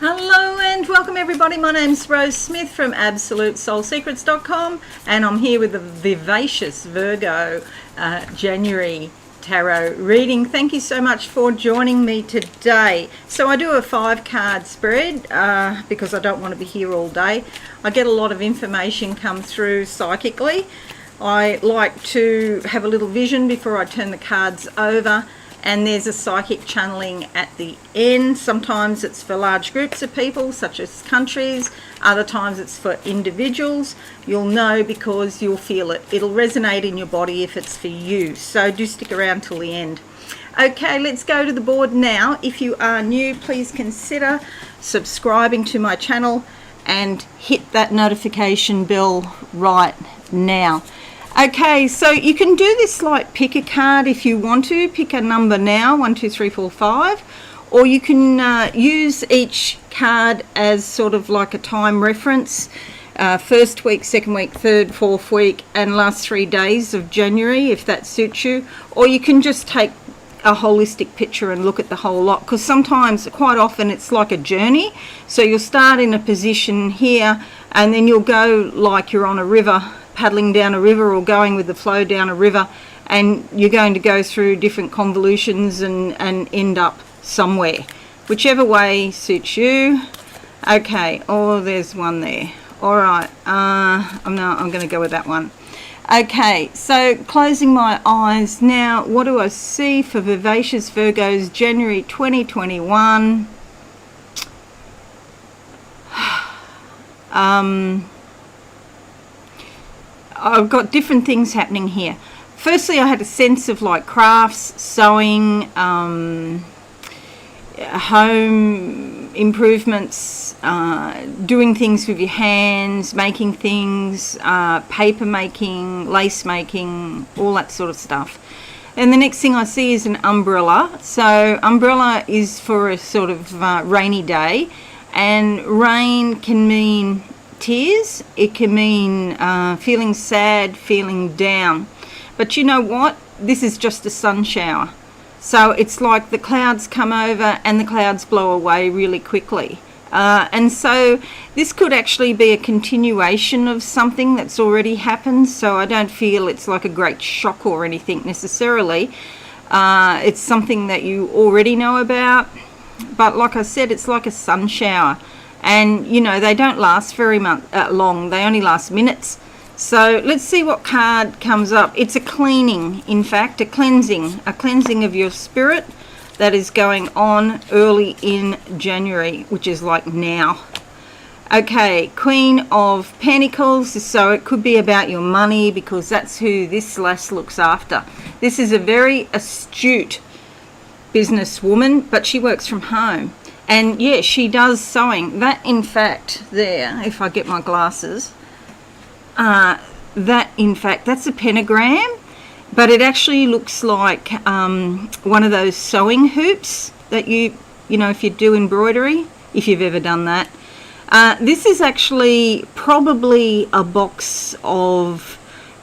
Hello and welcome everybody. My name's Rose Smith from AbsoluteSoulSecrets.com and I'm here with the Vivacious Virgo January Tarot reading. Thank you so much for joining me today. So I do a 5-card spread because I don't want to be here all day. I get a lot of information come through psychically. I like to have a little vision before I turn the cards over. And there's a psychic channeling at the end. Sometimes it's for large groups of people, such as countries. Other times it's for individuals. You'll know because you'll feel it. It'll resonate in your body if it's for you. So do stick around till the end. Okay, let's go to the board now. If you are new, please consider subscribing to my channel and hit that notification bell right now. Okay, so you can do this like pick a card if you want to. Pick a number now, 1, 2, 3, 4, 5. Or you can use each card as sort of like a time reference. First week, second week, third, fourth week, and last 3 days of January, if that suits you. Or you can just take a holistic picture and look at the whole lot. Because sometimes, quite often, it's like a journey. So you'll start in a position here, and then you'll go like you're on a river, paddling down a river or going with the flow down a river, and you're going to go through different convolutions and end up somewhere, whichever way suits you. Okay, oh, there's one there. All right, I'm going to go with that one. Okay, so closing my eyes now, what do I see for Vivacious Virgos January 2021? I've got different things happening here. Firstly, I had a sense of like crafts, sewing, home improvements, doing things with your hands, making things, paper making, lace making, all that sort of stuff. And the next thing I see is an umbrella. So umbrella is for a sort of rainy day, and rain can mean tears, it can mean feeling sad, feeling down. But you know what? This is just a sun shower. So it's like the clouds come over and the clouds blow away really quickly. And so this could actually be a continuation of something that's already happened. So I don't feel it's like a great shock or anything necessarily. It's something that you already know about. But like I said, it's like a sun shower. And, you know, they don't last very long. They only last minutes. So let's see what card comes up. It's a cleaning, in fact, a cleansing of your spirit that is going on early in January, which is like now. Okay, Queen of Pentacles. So it could be about your money because that's who this lass looks after. This is a very astute businesswoman, but she works from home. And yeah, she does sewing. That in fact there, if I get my glasses, that in fact, that's a pentagram, but it actually looks like one of those sewing hoops that you know, if you do embroidery, if you've ever done that. This is actually probably a box of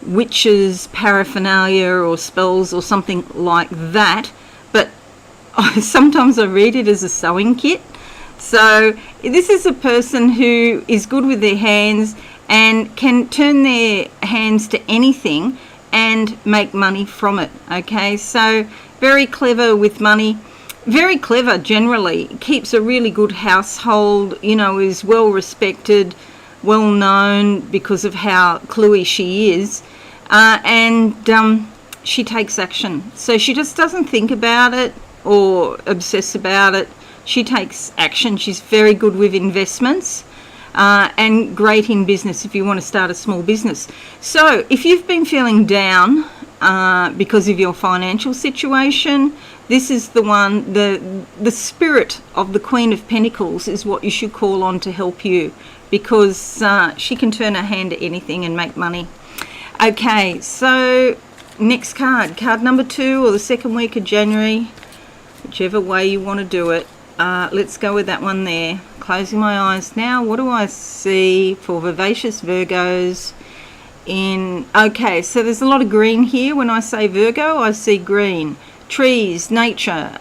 witches' paraphernalia or spells or something like that, but sometimes I read it as a sewing kit. So this is a person who is good with their hands and can turn their hands to anything and make money from it. Okay, so very clever with money, very clever generally, keeps a really good household, you know, is well respected, well known because of how cluey she is, and she takes action. So she just doesn't think about it or obsess about it. She takes action. She's very good with investments and great in business if you want to start a small business. So if you've been feeling down because of your financial situation, this is the one, the spirit of the Queen of Pentacles is what you should call on to help you, because she can turn her hand to anything and make money. Okay, so next card number 2, or the second week of January, whichever way you want to do it. Let's go with that one there. Closing my eyes now. What do I see for Vivacious Virgos in... Okay, so there's a lot of green here. When I say Virgo, I see green. Trees, nature,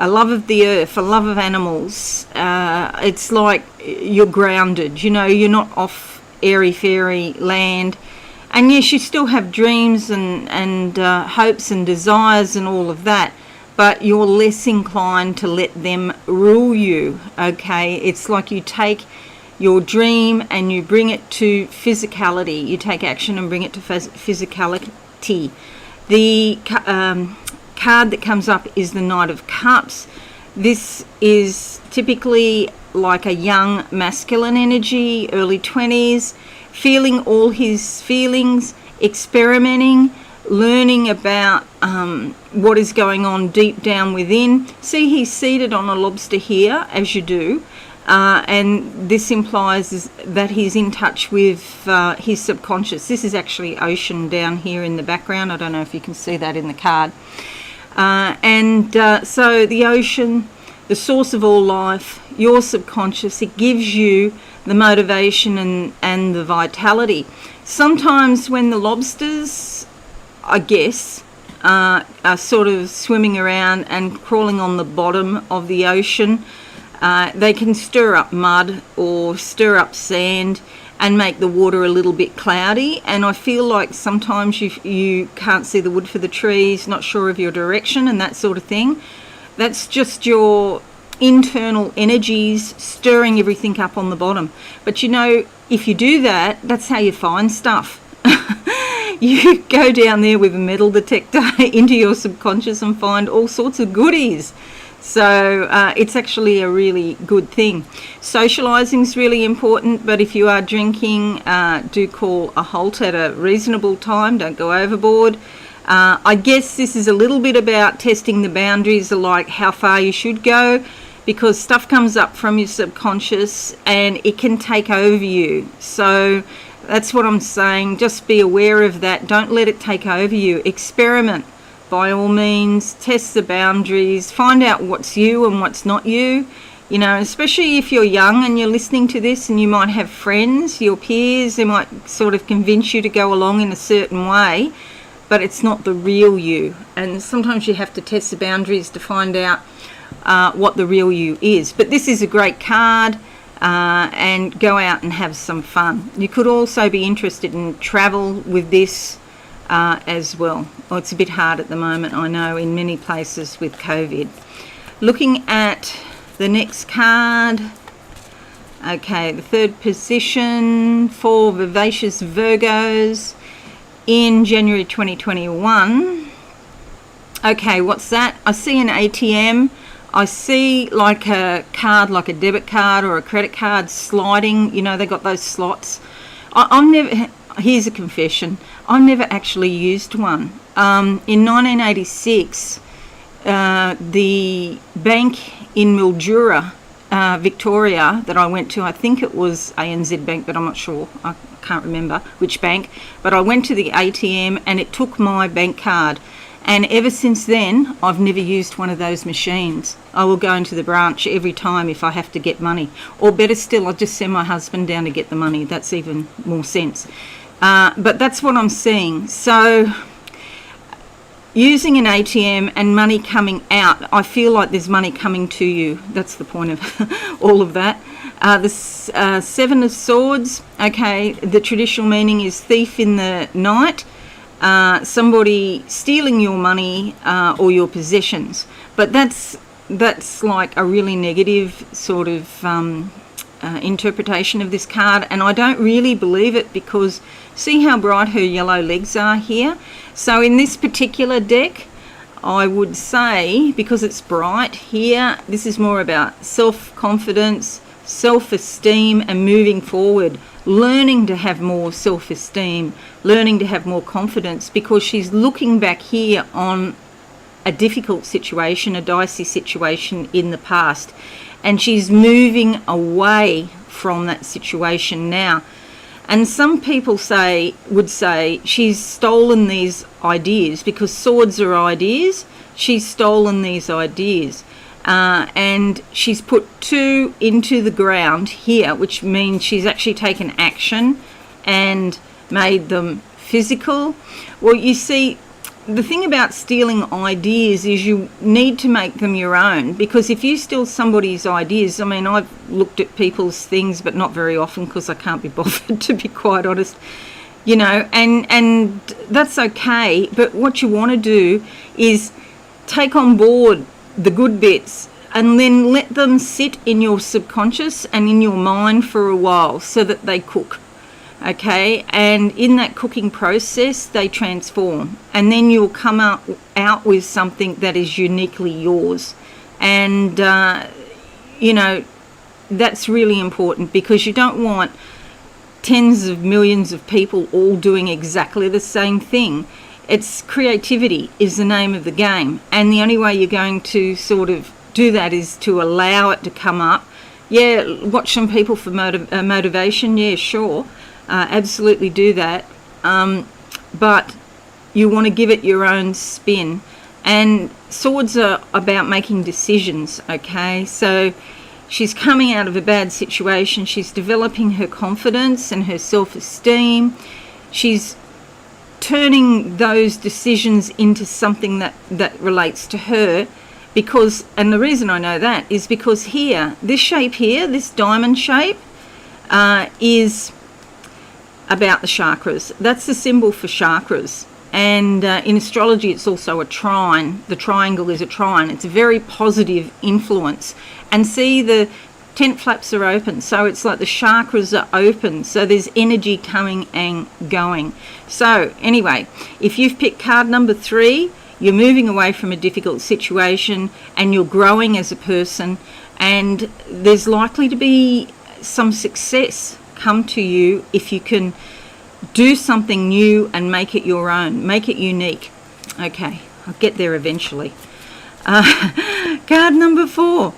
a love of the earth, a love of animals. It's like you're grounded, you know, you're not off airy-fairy land. And yes, you still have dreams and hopes and desires and all of that, but you're less inclined to let them rule you, okay? It's like you take your dream and you bring it to physicality. You take action and bring it to physicality. The card that comes up is the Knight of Cups. This is typically like a young masculine energy, early 20s, feeling all his feelings, experimenting, learning about what is going on deep down within. See, he's seated on a lobster here, as you do, and this implies that he's in touch with his subconscious. This is actually ocean down here in the background. I don't know if you can see that in the card. So the ocean, the source of all life, your subconscious, it gives you the motivation and the vitality. Sometimes when the lobsters, I guess, are sort of swimming around and crawling on the bottom of the ocean, they can stir up mud or stir up sand and make the water a little bit cloudy. And I feel like sometimes you can't see the wood for the trees, not sure of your direction and that sort of thing. That's just your internal energies stirring everything up on the bottom. But you know, if you do that, that's how you find stuff. You go down there with a metal detector into your subconscious and find all sorts of goodies. So it's actually a really good thing. Socializing is really important, but if you are drinking, do call a halt at a reasonable time. Don't go overboard. I guess this is a little bit about testing the boundaries of like how far you should go, because stuff comes up from your subconscious and it can take over you. So that's what I'm saying. Just be aware of that. Don't let it take over you. Experiment by all means. Test the boundaries. Find out what's you and what's not you. You know, especially if you're young and you're listening to this and you might have friends, your peers, they might sort of convince you to go along in a certain way, but it's not the real you. And sometimes you have to test the boundaries to find out what the real you is. But this is a great card, and go out and have some fun. You could also be interested in travel with this as well. Oh, it's a bit hard at the moment, I know, in many places with COVID. Looking at the next card, okay, the third position for Vivacious Virgos in January 2021. Okay, what's that? I see an ATM. I see like a card, like a debit card or a credit card sliding. You know, they got those slots. I've never, here's a confession, I've never actually used one. In 1986, the bank in Mildura, Victoria, that I went to, I think it was ANZ Bank, but I'm not sure, I can't remember which bank, but I went to the ATM and it took my bank card. And ever since then, I've never used one of those machines. I will go into the branch every time if I have to get money. Or better still, I'll just send my husband down to get the money. That's even more sense. But that's what I'm seeing. So using an ATM and money coming out, I feel like there's money coming to you. That's the point of all of that. The Seven of Swords, okay, the traditional meaning is thief in the night. Somebody stealing your money or your possessions, but that's like a really negative sort of interpretation of this card, and I don't really believe it, because see how bright her yellow legs are here. So in this particular deck, I would say, because it's bright here, this is more about self-confidence, self-esteem and moving forward, learning to have more self-esteem, learning to have more confidence, because she's looking back here on a difficult situation, a dicey situation in the past, and she's moving away from that situation now. And some people would say she's stolen these ideas, because swords are ideas. She's stolen these ideas. And she's put two into the ground here, which means she's actually taken action and made them physical. Well, you see, the thing about stealing ideas is you need to make them your own, because if you steal somebody's ideas, I mean, I've looked at people's things, but not very often because I can't be bothered, to be quite honest, you know, and that's okay. But what you want to do is take on board the good bits and then let them sit in your subconscious and in your mind for a while so that they cook. Okay, and in that cooking process they transform, and then you'll come out with something that is uniquely yours. And you know, that's really important, because you don't want tens of millions of people all doing exactly the same thing. It's creativity is the name of the game, and the only way you're going to sort of do that is to allow it to come up. Yeah, watch some people for motivation, yeah, sure. Absolutely do that, but you want to give it your own spin. And swords are about making decisions. Okay, so she's coming out of a bad situation, she's developing her confidence and her self-esteem, she's turning those decisions into something that relates to her. Because, and the reason I know that is because here, this shape here, this diamond shape, is about the chakras. That's the symbol for chakras. And in astrology it's also a trine. The triangle is a trine. It's a very positive influence. And see, the tent flaps are open, so it's like the chakras are open, so there's energy coming and going. So anyway, if you've picked card number 3, you're moving away from a difficult situation and you're growing as a person, and there's likely to be some success come to you if you can do something new and make it your own, make it unique. Okay, I'll get there eventually. Card number 4.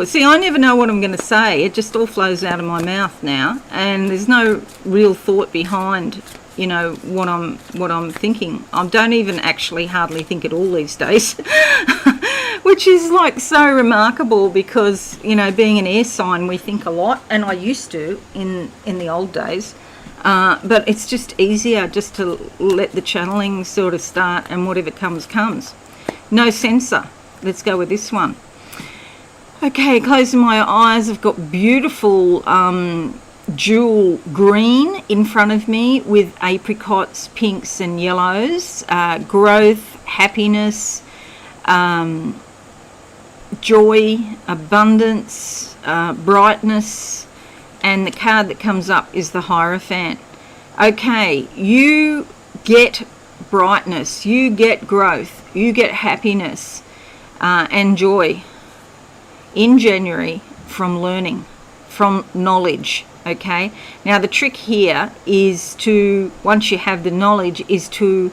See, I never know what I'm going to say. It just all flows out of my mouth now, and there's no real thought behind, you know, what I'm thinking. I don't even actually hardly think at all these days. Which is like so remarkable, because, you know, being an air sign, we think a lot, and I used to in the old days, but it's just easier just to let the channeling sort of start, and whatever comes. No censor. Let's go with this one. Okay, closing my eyes, I've got beautiful jewel green in front of me with apricots, pinks and yellows, growth, happiness, joy, abundance, brightness, and the card that comes up is the Hierophant. Okay, you get brightness, you get growth, you get happiness and joy in January from learning, from knowledge. Okay, now the trick here is to, once you have the knowledge, is to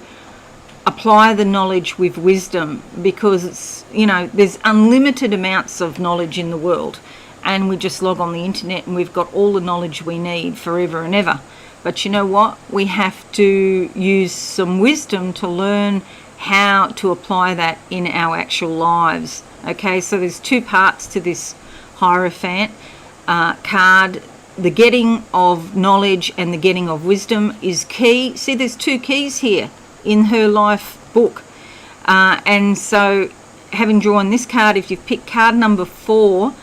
apply the knowledge with wisdom, because it's, you know, there's unlimited amounts of knowledge in the world, and we just log on the internet and we've got all the knowledge we need forever and ever. But you know what, we have to use some wisdom to learn how to apply that in our actual lives. Okay, so there's 2 parts to this Hierophant card. The getting of knowledge and the getting of wisdom is key. See, there's 2 keys here in her life book, and so having drawn this card, if you've picked card number 4,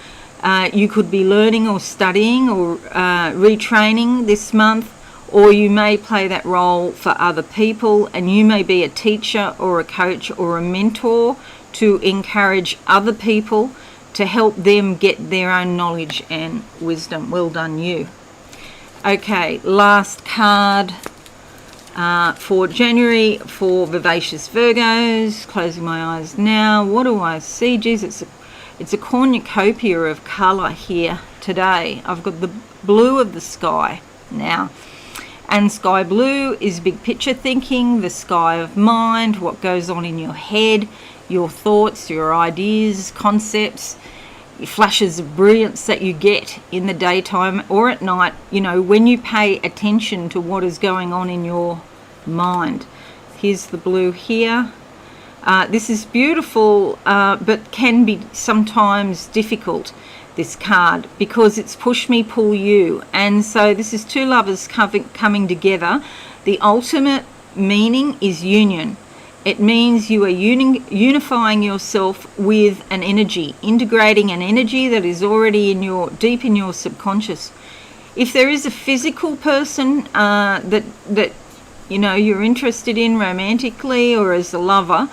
you could be learning or studying or retraining this month, or you may play that role for other people, and you may be a teacher or a coach or a mentor to encourage other people to help them get their own knowledge and wisdom. Well done, you. Okay, last card for January for Vivacious Virgos. Closing my eyes now. What do I see? Geez, it's a cornucopia of colour here today. I've got the blue of the sky now. And sky blue is big picture thinking, the sky of mind, what goes on in your head, your thoughts, your ideas, concepts, flashes of brilliance that you get in the daytime or at night, you know, when you pay attention to what is going on in your mind. Here's the blue here. This is beautiful, but can be sometimes difficult, this card, because it's push me, pull you. And so this is 2 lovers coming together. The ultimate meaning is union. It means you are unifying yourself with an energy, integrating an energy that is already deep in your subconscious. If there is a physical person that you're interested in romantically or as a lover,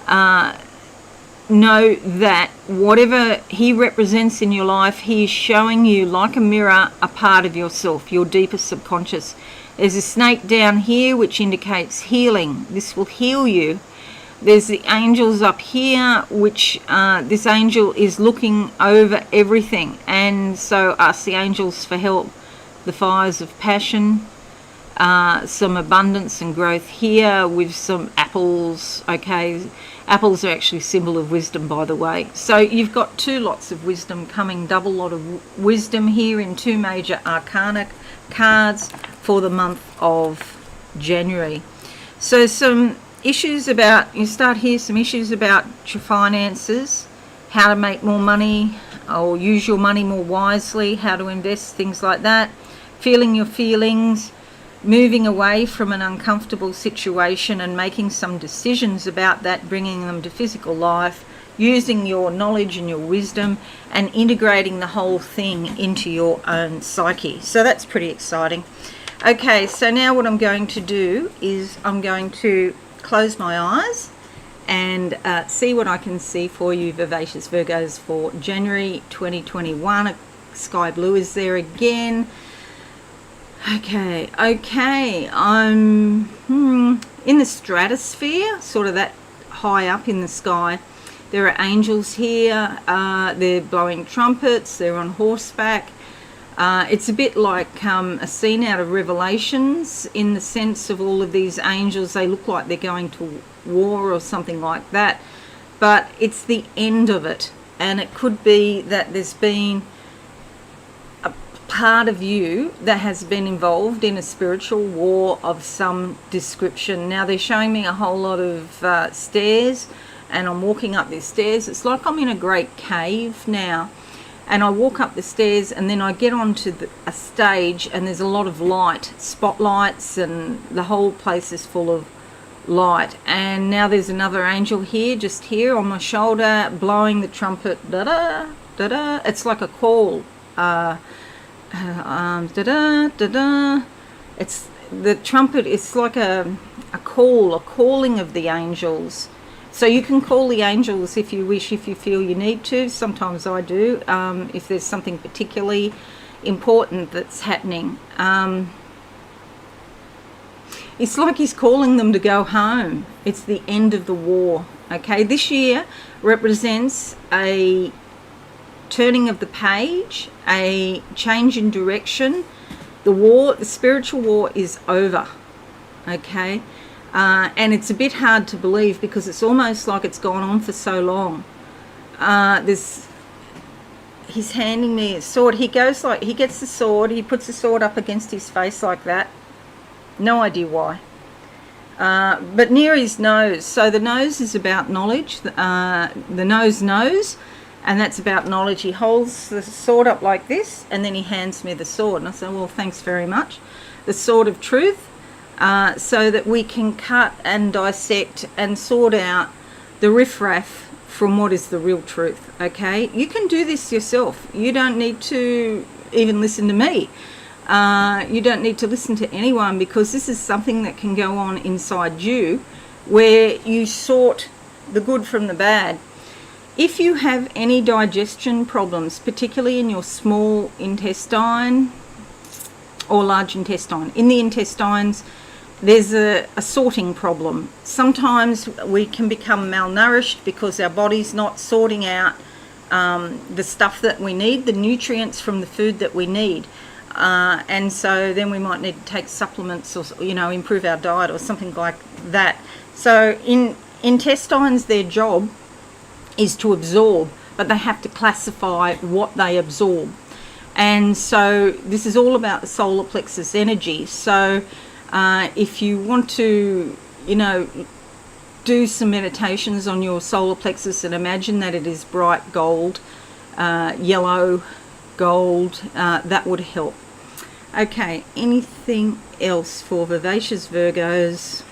know that whatever he represents in your life, he is showing you like a mirror a part of yourself, your deepest subconscious. There's a snake down here which indicates healing. This will heal you. There's the angels up here, which this angel is looking over everything, and so ask the angels for help. The fires of passion, some abundance and growth here with some apples. Okay, apples are actually a symbol of wisdom, by the way. So you've got two lots of wisdom coming, double lot of wisdom here in two major arcana cards for the month of January. So some issues about, you start here, some issues about your finances, how to make more money or use your money more wisely, how to invest, things like that. Feeling your feelings, moving away from an uncomfortable situation and making some decisions about that, bringing them to physical life, using your knowledge and your wisdom and integrating the whole thing into your own psyche. So that's pretty exciting. Okay, so now what I'm going to do is I'm going to close my eyes and see what I can see for you, Vivacious Virgos, for January 2021. Sky blue is there again. Okay, I'm in the stratosphere, sort of that high up in the sky. There are angels here, they're blowing trumpets, they're on horseback. It's a bit like a scene out of Revelations in the sense of all of these angels. They look like they're going to war or something like that, but it's the end of it, and it could be that there's been a part of you that has been involved in a spiritual war of some description. Now they're showing me a whole lot of stairs, and I'm walking up these stairs. It's like I'm in a great cave now, and I walk up the stairs and then I get onto a stage, and there's a lot of light, spotlights, and the whole place is full of light. And now there's another angel here, just here on my shoulder, blowing the trumpet, da-da, da-da. It's like a call, da-da, da-da. It's the trumpet. It's like a call, a calling of the angels. So you can call the angels if you wish, if you feel you need to. Sometimes I do, if there's something particularly important that's happening. It's like he's calling them to go home. It's the end of the war. Okay, this year represents a turning of the page, a change in direction. The war, the spiritual war, is over. Okay. And it's a bit hard to believe because it's almost like it's gone on for so long. He's handing me a sword. He goes like, he gets the sword, he puts the sword up against his face like that. No idea why. But near his nose. So the nose is about knowledge. The nose knows, and that's about knowledge. He holds the sword up like this, and then he hands me the sword. And I say, well, thanks very much. The sword of truth. So that we can cut and dissect and sort out the riffraff from what is the real truth. Okay, you can do this yourself. You don't need to even listen to me. You don't need to listen to anyone, because this is something that can go on inside you, where you sort the good from the bad. If you have any digestion problems, particularly in your small intestine or large intestine, in the intestines, there's a sorting problem. Sometimes we can become malnourished because our body's not sorting out the stuff that we need, the nutrients from the food that we need. And so then we might need to take supplements or, improve our diet or something like that. So in intestines, their job is to absorb, but they have to classify what they absorb. And so this is all about the solar plexus energy. So if you want to, do some meditations on your solar plexus and imagine that it is bright gold, yellow gold, that would help. Okay, anything else for Vivacious Virgos?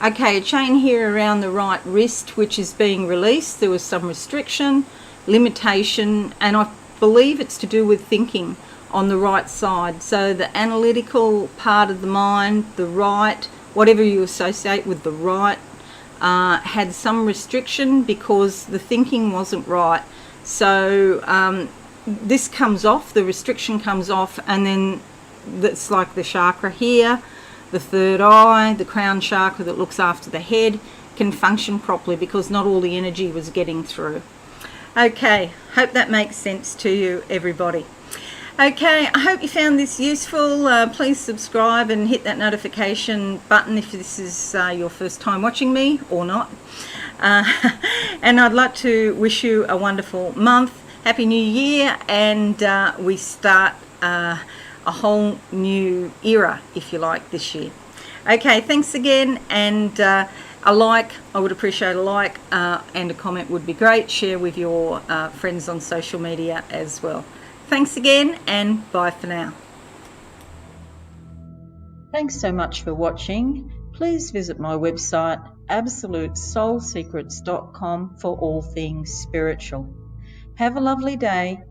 Okay, a chain here around the right wrist, which is being released. There was some restriction, limitation, and I believe it's to do with thinking on the right side. So the analytical part of the mind, the right, whatever you associate with the right, had some restriction because the thinking wasn't right. So this comes off, the restriction comes off, and then that's like the chakra here, the third eye, the crown chakra that looks after the head, can function properly because not all the energy was getting through. Okay, hope that makes sense to you, everybody. Okay, I hope you found this useful. Please subscribe and hit that notification button if this is your first time watching me or not. And I'd like to wish you a wonderful month. Happy New Year, and we start a whole new era, if you like, this year. Okay, thanks again, and a like, I would appreciate a like, and a comment would be great. Share with your friends on social media as well. Thanks again, and bye for now. Thanks so much for watching. Please visit my website absolutesoulsecrets.com for all things spiritual. Have a lovely day.